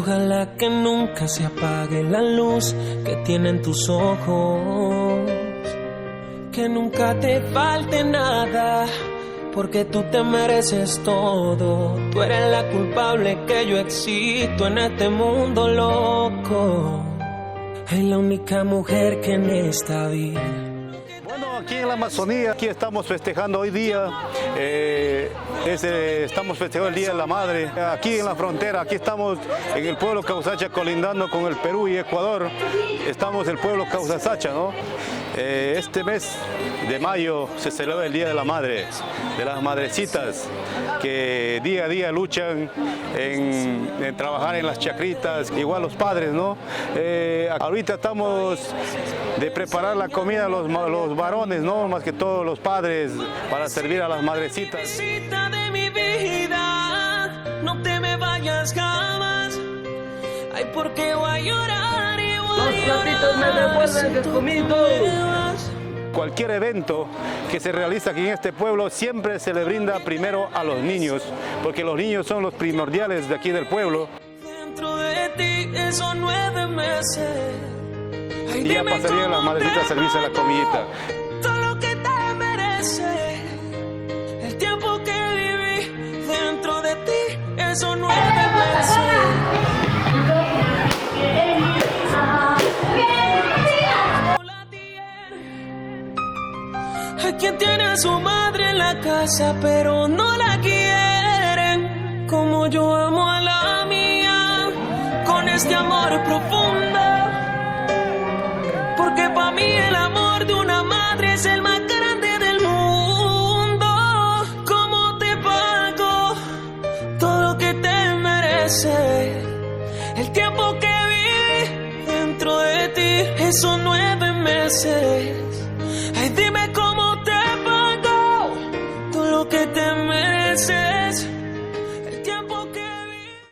Ojalá que nunca se apague la luz que tienen tus ojos, que nunca te falte nada, porque tú te mereces todo. Tú eres la culpable que yo existo en este mundo loco. Es la única mujer que en esta vida. Bueno, aquí en la Amazonía, aquí estamos festejando hoy día, estamos festejando el Día de la Madre. Aquí en la frontera, aquí estamos en el pueblo Causacha colindando con el Perú y Ecuador. Estamos en el pueblo Causacha, ¿no? Este mes de mayo se celebra el Día de la Madre, de las madrecitas que día a día luchan en trabajar en las chacritas, igual los padres, ¿no? Ahorita estamos de preparar la comida a los varones, ¿no? Más que todos los padres, para servir a las madrecitas. De mi vida, no te me vayas jamás. Ay, porque voy a llorar y voy a llorar. Los platitos me devuelven que comí todo. Cualquier evento que se realiza aquí en este pueblo siempre se le brinda primero a los niños, porque los niños son los primordiales de aquí del pueblo. Dentro de ti esos 9 meses. Ay, y ya pasarían las madrecitas a servirse la comidita. Todo lo que te merece, el tiempo que viví dentro de ti esos 9 meses. Hay quien tiene a su madre en la casa, pero no la quieren como yo amo a la mía, con este amor profundo. Porque para mí el amor de una madre es el más grande del mundo. ¿Cómo te pago todo lo que te merece? El tiempo que viví dentro de ti, esos 9 meses. Ay, dime cómo.